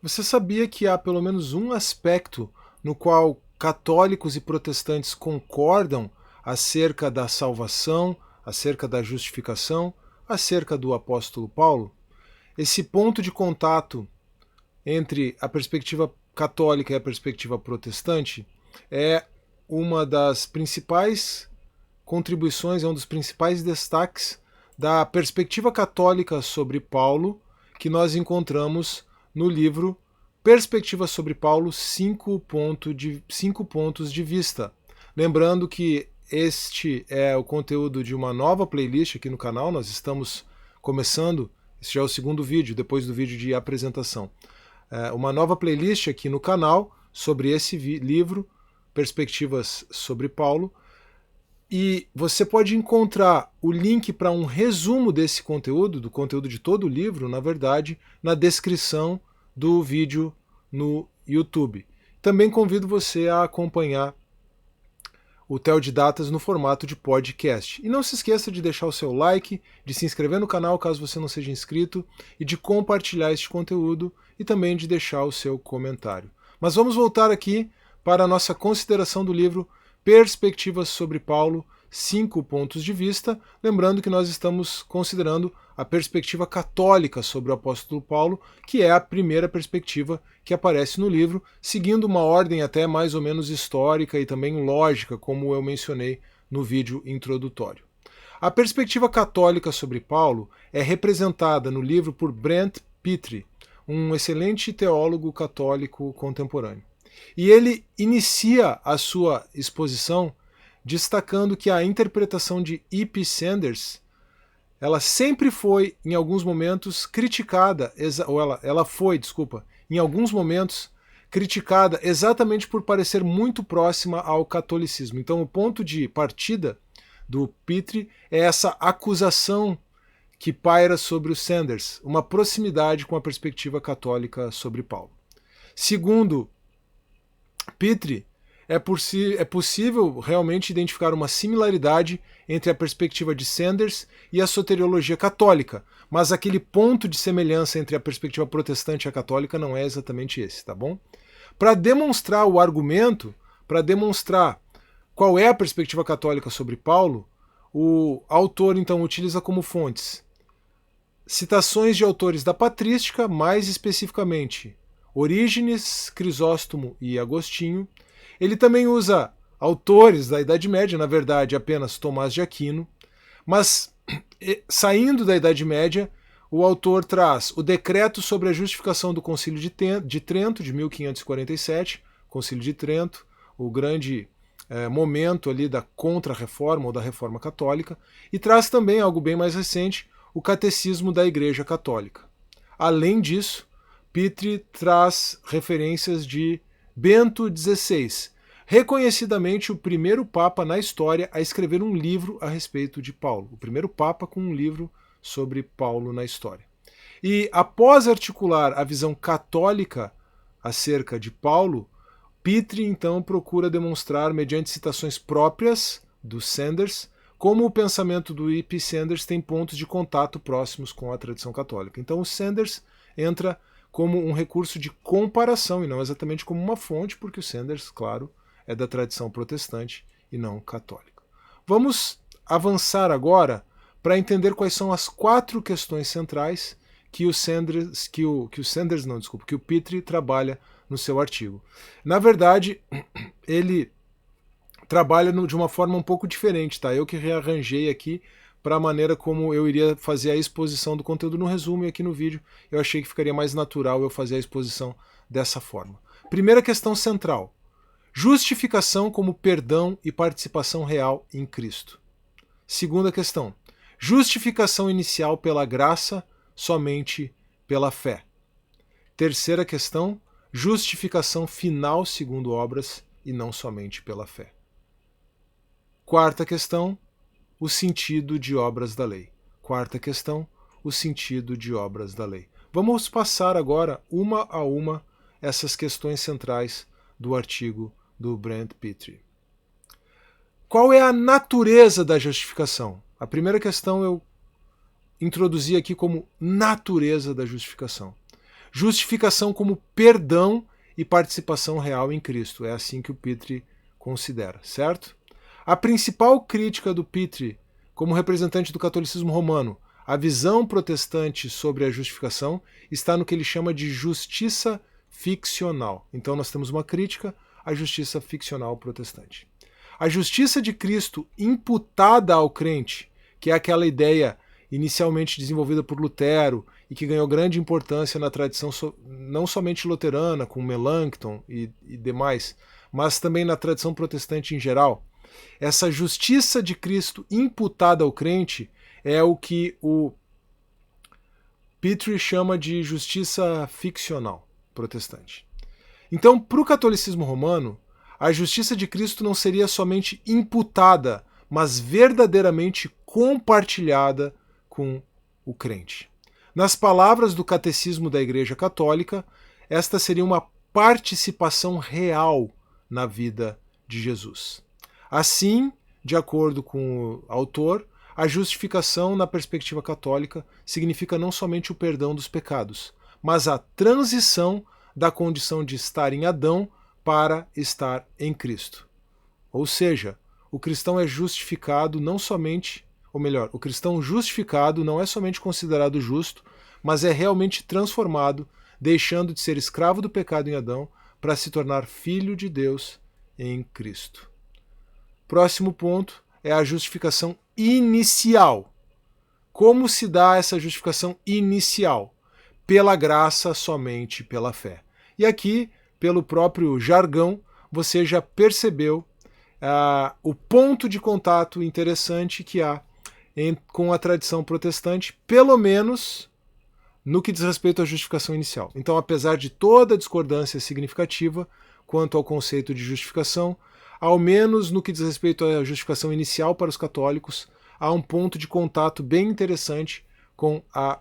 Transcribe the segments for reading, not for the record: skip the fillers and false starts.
Você sabia que há pelo menos um aspecto no qual católicos e protestantes concordam acerca da salvação, acerca da justificação, acerca do apóstolo Paulo? Esse ponto de contato entre a perspectiva católica e a perspectiva protestante é uma das principais contribuições, é um dos principais destaques da perspectiva católica sobre Paulo que nós encontramos no livro Perspectiva sobre Paulo, 5 pontos de vista. Lembrando que este é o conteúdo de uma nova playlist aqui no canal, nós estamos começando, esse já é o segundo vídeo, depois do vídeo de apresentação. Uma nova playlist aqui no canal sobre esse livro, Perspectivas sobre Paulo, e você pode encontrar o link para um resumo desse conteúdo, do conteúdo de todo o livro, na verdade, na descrição do vídeo no YouTube. Também convido você a acompanhar o Teodidatas no formato de podcast. E não se esqueça de deixar o seu like, de se inscrever no canal caso você não seja inscrito, e de compartilhar este conteúdo e também de deixar o seu comentário. Mas vamos voltar aqui para a nossa consideração do livro Perspectivas sobre Paulo, 5 pontos de vista, lembrando que nós estamos considerando a perspectiva católica sobre o apóstolo Paulo, que é a primeira perspectiva que aparece no livro, seguindo uma ordem até mais ou menos histórica e também lógica, como eu mencionei no vídeo introdutório. A perspectiva católica sobre Paulo é representada no livro por Brent Pitre, um excelente teólogo católico contemporâneo. E ele inicia a sua exposição destacando que a interpretação de E.P. Sanders, ela sempre foi, em alguns momentos, criticada, em alguns momentos, criticada exatamente por parecer muito próxima ao catolicismo. Então o ponto de partida do Pitre é essa acusação que paira sobre o Sanders, uma proximidade com a perspectiva católica sobre Paulo. Segundo Pitre, é possível realmente identificar uma similaridade entre a perspectiva de Sanders e a soteriologia católica, mas aquele ponto de semelhança entre a perspectiva protestante e a católica não é exatamente esse, tá bom? Para demonstrar o argumento, para demonstrar qual é a perspectiva católica sobre Paulo, o autor então utiliza como fontes citações de autores da patrística, mais especificamente Orígenes, Crisóstomo e Agostinho. Ele também usa autores da Idade Média, na verdade apenas Tomás de Aquino, mas saindo da Idade Média, o autor traz o decreto sobre a justificação do Concílio de Trento, de 1547, Concílio de Trento, o grande momento ali da Contra-Reforma ou da Reforma Católica, e traz também algo bem mais recente, o Catecismo da Igreja Católica. Além disso, Pitre traz referências de Bento XVI, reconhecidamente o primeiro papa na história a escrever um livro a respeito de Paulo, o primeiro papa com um livro sobre Paulo na história. E após articular a visão católica acerca de Paulo, Pitre então procura demonstrar, mediante citações próprias do Sanders, como o pensamento do E.P. Sanders tem pontos de contato próximos com a tradição católica. Então o Sanders entra como um recurso de comparação e não exatamente como uma fonte, porque o Sanders, claro, é da tradição protestante e não católica. Vamos avançar agora para entender quais são as 4 questões centrais que o Pitre trabalha no seu artigo. Na verdade, ele trabalha de uma forma um pouco diferente, tá? Eu que rearranjei aqui para a maneira como eu iria fazer a exposição do conteúdo no resumo, e aqui no vídeo eu achei que ficaria mais natural eu fazer a exposição dessa forma. Primeira questão central: justificação como perdão e participação real em Cristo. Segunda questão: justificação inicial pela graça, somente pela fé. Terceira questão: justificação final segundo obras e não somente pela fé. Quarta questão: o sentido de obras da lei. Quarta questão: o sentido de obras da lei. Vamos passar agora, uma a uma, essas questões centrais do artigo do Brent Pitre. Qual é a natureza da justificação? A primeira questão eu introduzi aqui como natureza da justificação. Justificação como perdão e participação real em Cristo. É assim que o Pitre considera, certo? A principal crítica do Pitre, como representante do catolicismo romano, a visão protestante sobre a justificação está no que ele chama de justiça ficcional. Então nós temos uma crítica à justiça ficcional protestante. A justiça de Cristo imputada ao crente, que é aquela ideia inicialmente desenvolvida por Lutero e que ganhou grande importância na tradição não somente luterana, com Melanchthon e demais, mas também na tradição protestante em geral. Essa justiça de Cristo imputada ao crente é o que o Pitre chama de justiça ficcional protestante. Então, para o catolicismo romano, a justiça de Cristo não seria somente imputada, mas verdadeiramente compartilhada com o crente. Nas palavras do Catecismo da Igreja Católica, esta seria uma participação real na vida de Jesus. Assim, de acordo com o autor, a justificação na perspectiva católica significa não somente o perdão dos pecados, mas a transição da condição de estar em Adão para estar em Cristo. Ou seja, o cristão é justificado não somente, ou melhor, o cristão justificado não é somente considerado justo, mas é realmente transformado, deixando de ser escravo do pecado em Adão para se tornar filho de Deus em Cristo. Próximo ponto é a justificação inicial. Como se dá essa justificação inicial? Pela graça, somente pela fé. E aqui, pelo próprio jargão, você já percebeu o ponto de contato interessante que há com a tradição protestante, pelo menos no que diz respeito à justificação inicial. Então, apesar de toda a discordância significativa quanto ao conceito de justificação, ao menos no que diz respeito à justificação inicial para os católicos, há um ponto de contato bem interessante com a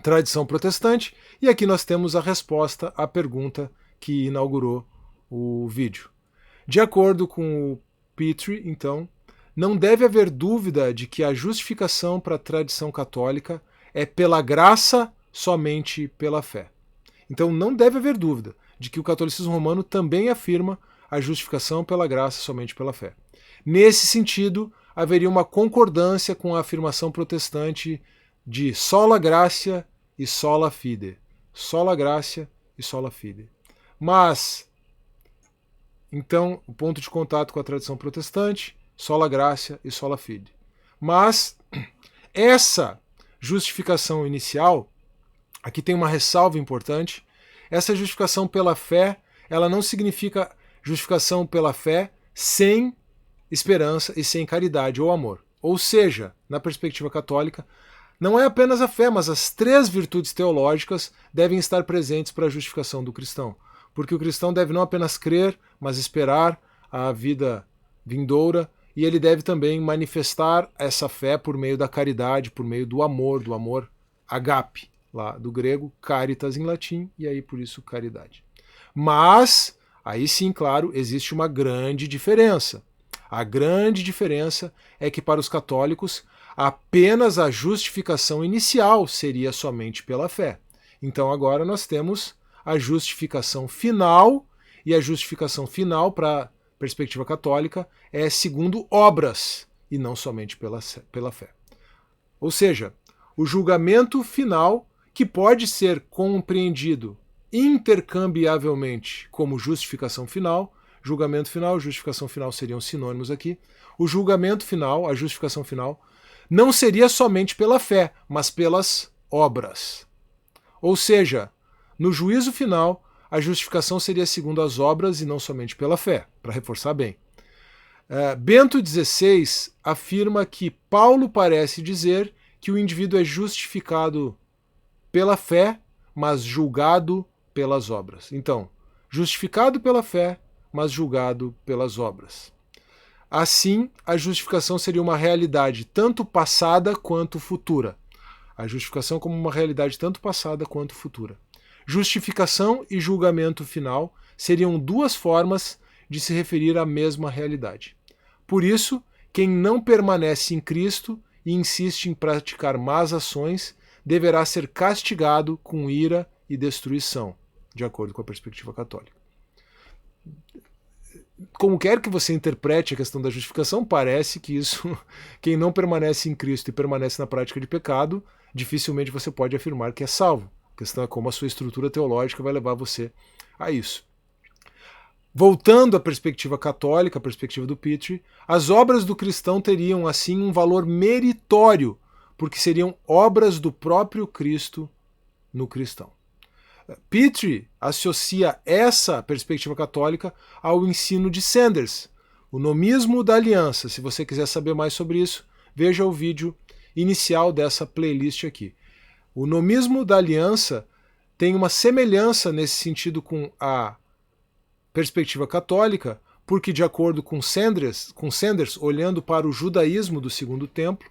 tradição protestante, e aqui nós temos a resposta à pergunta que inaugurou o vídeo. De acordo com o Pitre, então, não deve haver dúvida de que a justificação para a tradição católica é pela graça, somente pela fé. Então não deve haver dúvida de que o catolicismo romano também afirma a justificação pela graça, somente pela fé. Nesse sentido, haveria uma concordância com a afirmação protestante de sola gratia e sola fide. Sola gratia e sola fide. Mas, então, o ponto de contato com a tradição protestante, sola gratia e sola fide. Mas, essa justificação inicial, aqui tem uma ressalva importante, essa justificação pela fé, ela não significa justificação pela fé sem esperança e sem caridade ou amor. Ou seja, na perspectiva católica, não é apenas a fé, mas as três virtudes teológicas devem estar presentes para a justificação do cristão. Porque o cristão deve não apenas crer, mas esperar a vida vindoura, e ele deve também manifestar essa fé por meio da caridade, por meio do amor agape, lá do grego, caritas em latim, e aí por isso caridade. Mas, aí sim, claro, existe uma grande diferença. A grande diferença é que para os católicos, apenas a justificação inicial seria somente pela fé. Então agora nós temos a justificação final, e a justificação final para a perspectiva católica é segundo obras, e não somente pela fé. Ou seja, o julgamento final, que pode ser compreendido intercambiavelmente como justificação final, julgamento final, justificação final seriam sinônimos aqui, o julgamento final, a justificação final, não seria somente pela fé, mas pelas obras. Ou seja, no juízo final, a justificação seria segundo as obras e não somente pela fé, para reforçar bem. Bento XVI afirma que Paulo parece dizer que o indivíduo é justificado pela fé, mas julgado pelas obras. Então, justificado pela fé, mas julgado pelas obras. Assim, a justificação seria uma realidade tanto passada quanto futura. A justificação como uma realidade tanto passada quanto futura. Justificação e julgamento final seriam duas formas de se referir à mesma realidade. Por isso, quem não permanece em Cristo e insiste em praticar más ações deverá ser castigado com ira e destruição, de acordo com a perspectiva católica. Como quer que você interprete a questão da justificação, parece que isso, quem não permanece em Cristo e permanece na prática de pecado, dificilmente você pode afirmar que é salvo. A questão é como a sua estrutura teológica vai levar você a isso. Voltando à perspectiva católica, a perspectiva do Petrie, as obras do cristão teriam, assim, um valor meritório, porque seriam obras do próprio Cristo no cristão. Petrie associa essa perspectiva católica ao ensino de Sanders, o nomismo da aliança. Se você quiser saber mais sobre isso, veja o vídeo inicial dessa playlist aqui. O nomismo da aliança tem uma semelhança nesse sentido com a perspectiva católica, porque de acordo com Sanders, olhando para o judaísmo do Segundo Templo,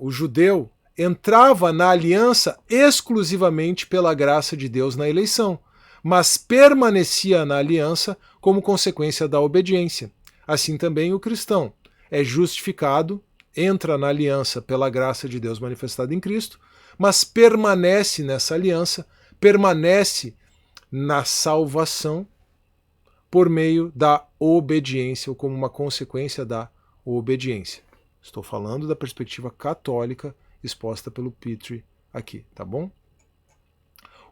o judeu entrava na aliança exclusivamente pela graça de Deus na eleição, mas permanecia na aliança como consequência da obediência. Assim também o cristão é justificado, entra na aliança pela graça de Deus manifestada em Cristo, mas permanece nessa aliança, permanece na salvação por meio da obediência ou como uma consequência da obediência. Estou falando da perspectiva católica exposta pelo Petrie aqui, tá bom?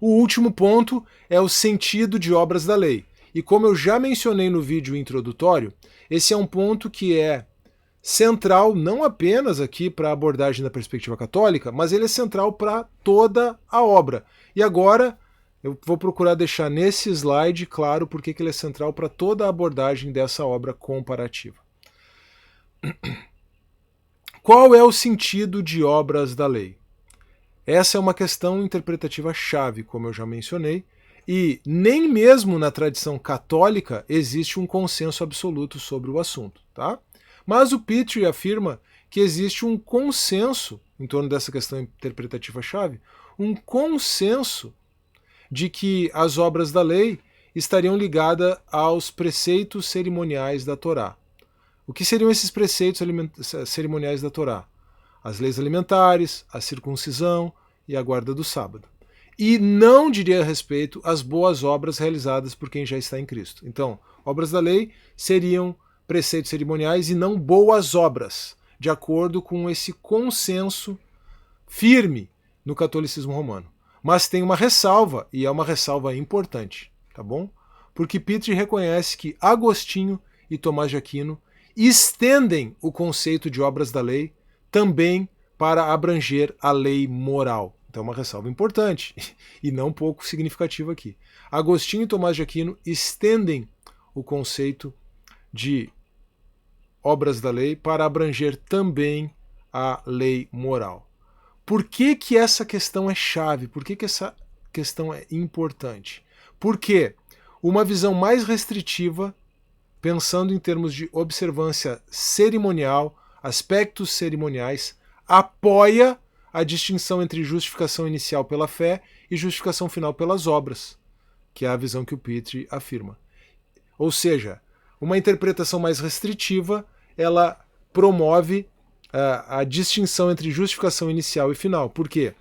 O último ponto é o sentido de obras da lei. E como eu já mencionei no vídeo introdutório, esse é um ponto que é central não apenas aqui para a abordagem da perspectiva católica, mas ele é central para toda a obra. E agora eu vou procurar deixar nesse slide claro porque ele é central para toda a abordagem dessa obra comparativa. Qual é o sentido de obras da lei? Essa é uma questão interpretativa chave, como eu já mencionei, e nem mesmo na tradição católica existe um consenso absoluto sobre o assunto, tá? Mas o Petrie afirma que existe um consenso em torno dessa questão interpretativa chave, um consenso de que as obras da lei estariam ligadas aos preceitos cerimoniais da Torá. O que seriam esses preceitos cerimoniais da Torá? As leis alimentares, a circuncisão e a guarda do sábado. E não diria respeito às boas obras realizadas por quem já está em Cristo. Então, obras da lei seriam preceitos cerimoniais e não boas obras, de acordo com esse consenso firme no catolicismo romano. Mas tem uma ressalva, e é uma ressalva importante, tá bom? Porque Petrie reconhece que Agostinho e Tomás de Aquino estendem o conceito de obras da lei também para abranger a lei moral. Então é uma ressalva importante e não pouco significativa aqui. Agostinho e Tomás de Aquino estendem o conceito de obras da lei para abranger também a lei moral. Por que que essa questão é chave? Por que que essa questão é importante? Porque uma visão mais restritiva, pensando em termos de observância cerimonial, aspectos cerimoniais, apoia a distinção entre justificação inicial pela fé e justificação final pelas obras, que é a visão que o Petrie afirma. Ou seja, uma interpretação mais restritiva, ela promove a distinção entre justificação inicial e final. Por quê?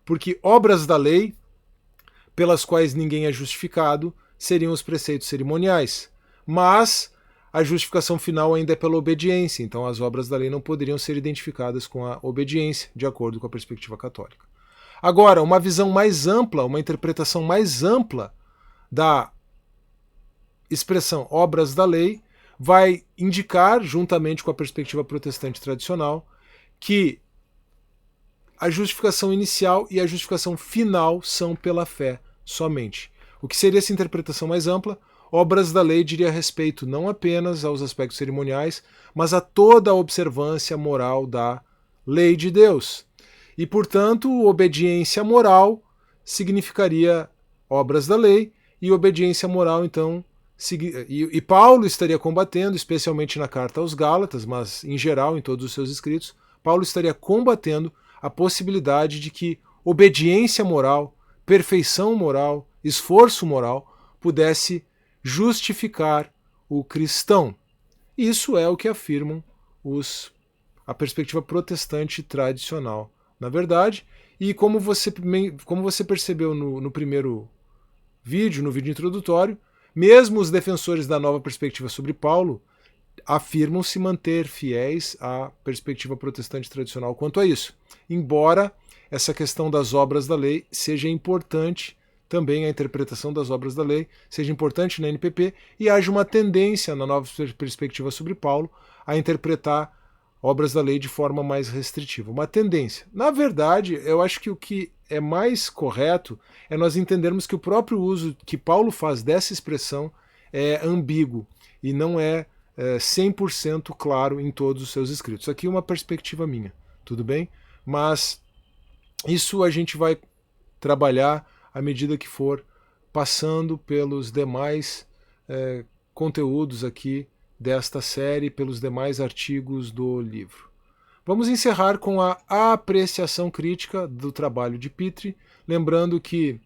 Porque obras da lei, pelas quais ninguém é justificado, seriam os preceitos cerimoniais. Mas a justificação final ainda é pela obediência, então as obras da lei não poderiam ser identificadas com a obediência, de acordo com a perspectiva católica. Agora, uma visão mais ampla, uma interpretação mais ampla da expressão obras da lei, vai indicar, juntamente com a perspectiva protestante tradicional, que a justificação inicial e a justificação final são pela fé somente. O que seria essa interpretação mais ampla? Obras da lei diria respeito não apenas aos aspectos cerimoniais, mas a toda a observância moral da lei de Deus. E, portanto, obediência moral significaria obras da lei, e obediência moral, então, e Paulo estaria combatendo, especialmente na carta aos Gálatas, mas em geral em todos os seus escritos, Paulo estaria combatendo a possibilidade de que obediência moral, perfeição moral, esforço moral pudesse justificar o cristão. Isso é o que afirmam a perspectiva protestante tradicional, na verdade, E como você percebeu no primeiro vídeo, no vídeo introdutório, mesmo os defensores da nova perspectiva sobre Paulo afirmam se manter fiéis à perspectiva protestante tradicional quanto a isso. Embora essa questão das obras da lei seja importante, também a interpretação das obras da lei seja importante na NPP, e haja uma tendência na nova perspectiva sobre Paulo a interpretar obras da lei de forma mais restritiva. Uma tendência. Na verdade, eu acho que o que é mais correto é nós entendermos que o próprio uso que Paulo faz dessa expressão é ambíguo e não é 100% claro em todos os seus escritos. Aqui é uma perspectiva minha, tudo bem? Mas isso a gente vai trabalhar à medida que for passando pelos demais conteúdos aqui desta série, pelos demais artigos do livro. Vamos encerrar com a apreciação crítica do trabalho de Pitre, lembrando que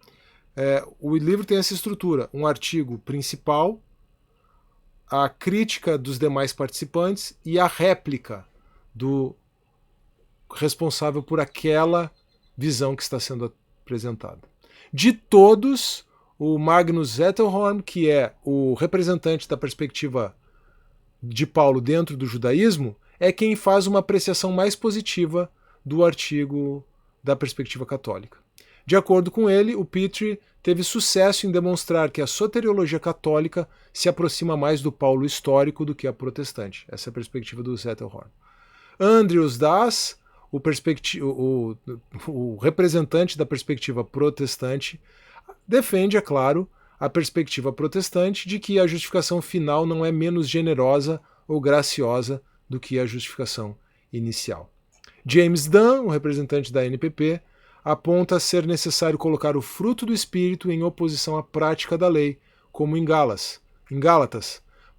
o livro tem essa estrutura, um artigo principal, a crítica dos demais participantes e a réplica do responsável por aquela visão que está sendo apresentada. De todos, o Magnus Zettelholm, que é o representante da perspectiva de Paulo dentro do judaísmo, é quem faz uma apreciação mais positiva do artigo da perspectiva católica. De acordo com ele, o Pitre teve sucesso em demonstrar que a soteriologia católica se aproxima mais do Paulo histórico do que a protestante. Essa é a perspectiva do Zettelholm. Andreas Das, o representante da perspectiva protestante, defende, é claro, a perspectiva protestante de que a justificação final não é menos generosa ou graciosa do que a justificação inicial. James Dunn, o representante da NPP, aponta ser necessário colocar o fruto do Espírito em oposição à prática da lei, como em Gálatas,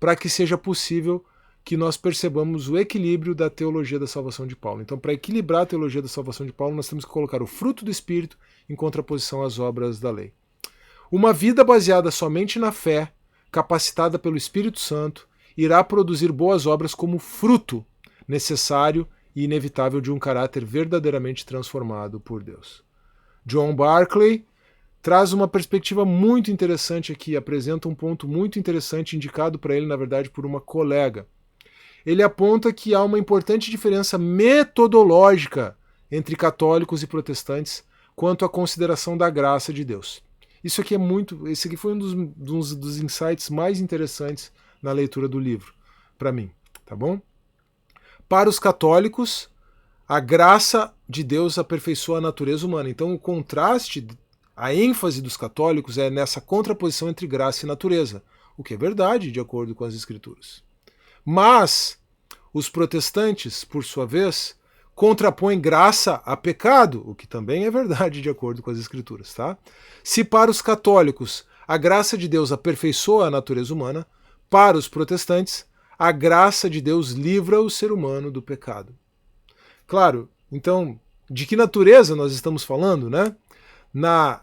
para que seja possível que nós percebamos o equilíbrio da teologia da salvação de Paulo. Então, para equilibrar a teologia da salvação de Paulo, nós temos que colocar o fruto do Espírito em contraposição às obras da lei. Uma vida baseada somente na fé, capacitada pelo Espírito Santo, irá produzir boas obras como fruto necessário e inevitável de um caráter verdadeiramente transformado por Deus. John Barclay traz uma perspectiva muito interessante aqui, apresenta um ponto muito interessante indicado para ele, na verdade, por uma colega. Ele aponta que há uma importante diferença metodológica entre católicos e protestantes quanto à consideração da graça de Deus. Esse aqui foi um dos insights mais interessantes na leitura do livro, para mim, tá bom? Para os católicos, a graça de Deus aperfeiçoa a natureza humana. Então, o contraste, a ênfase dos católicos é nessa contraposição entre graça e natureza, o que é verdade, de acordo com as Escrituras. Mas os protestantes, por sua vez, contrapõem graça a pecado, o que também é verdade, de acordo com as Escrituras. Tá? Se para os católicos a graça de Deus aperfeiçoa a natureza humana, para os protestantes, a graça de Deus livra o ser humano do pecado. Claro, então, de que natureza nós estamos falando, né? Na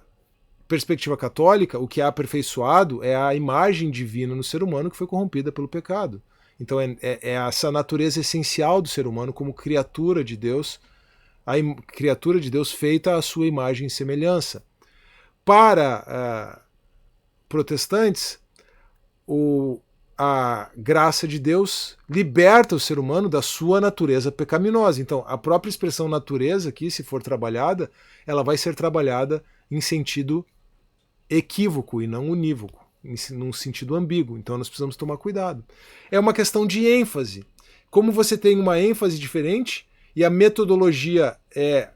perspectiva católica, o que é aperfeiçoado é a imagem divina no ser humano que foi corrompida pelo pecado. Então é essa natureza essencial do ser humano como criatura de Deus, a criatura de Deus feita à sua imagem e semelhança. Para protestantes, a graça de Deus liberta o ser humano da sua natureza pecaminosa. Então, a própria expressão natureza aqui, se for trabalhada, ela vai ser trabalhada em sentido equívoco e não unívoco, num sentido ambíguo. Então, nós precisamos tomar cuidado. É uma questão de ênfase. Como você tem uma ênfase diferente e a metodologia é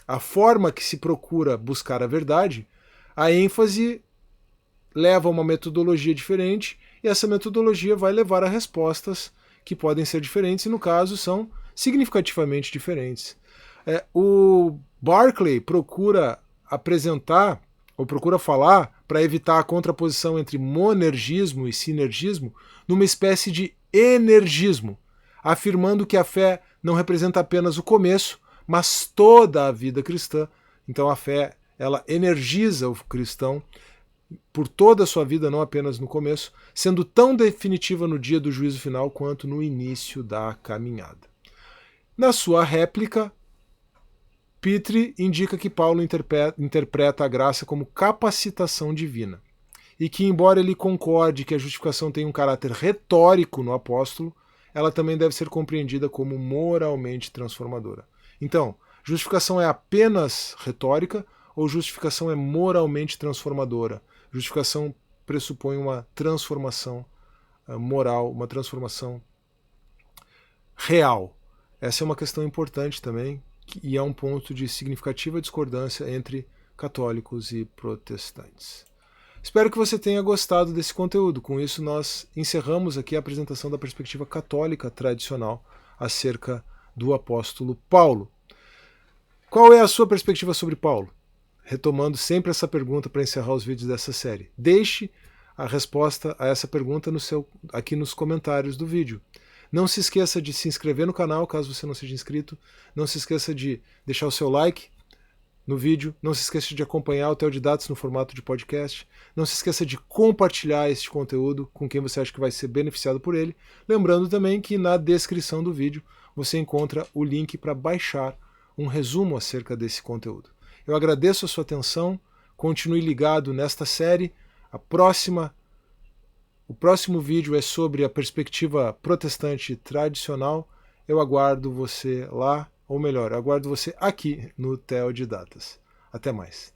a forma que se procura buscar a verdade, a ênfase leva a uma metodologia diferente e essa metodologia vai levar a respostas que podem ser diferentes e, no caso, são significativamente diferentes. O Barclay procura apresentar, ou procura falar, para evitar a contraposição entre monergismo e sinergismo, numa espécie de energismo, afirmando que a fé não representa apenas o começo, mas toda a vida cristã. Então a fé, ela energiza o cristão por toda a sua vida, não apenas no começo, sendo tão definitiva no dia do juízo final quanto no início da caminhada. Na sua réplica, Pitre indica que Paulo interpreta a graça como capacitação divina e que, embora ele concorde que a justificação tem um caráter retórico no apóstolo, ela também deve ser compreendida como moralmente transformadora. Então, justificação é apenas retórica ou justificação é moralmente transformadora? Justificação pressupõe uma transformação moral, uma transformação real. Essa é uma questão importante também e é um ponto de significativa discordância entre católicos e protestantes. Espero que você tenha gostado desse conteúdo. Com isso, nós encerramos aqui a apresentação da perspectiva católica tradicional acerca do apóstolo Paulo. Qual é a sua perspectiva sobre Paulo? Retomando sempre essa pergunta para encerrar os vídeos dessa série. Deixe a resposta a essa pergunta aqui nos comentários do vídeo. Não se esqueça de se inscrever no canal, caso você não seja inscrito. Não se esqueça de deixar o seu like no vídeo. Não se esqueça de acompanhar o Teodidatos no formato de podcast. Não se esqueça de compartilhar este conteúdo com quem você acha que vai ser beneficiado por ele. Lembrando também que na descrição do vídeo você encontra o link para baixar um resumo acerca desse conteúdo. Eu agradeço a sua atenção. Continue ligado nesta série. O próximo vídeo é sobre a perspectiva protestante tradicional. Eu aguardo você lá, ou melhor, eu aguardo você aqui no Teodidatas. Até mais.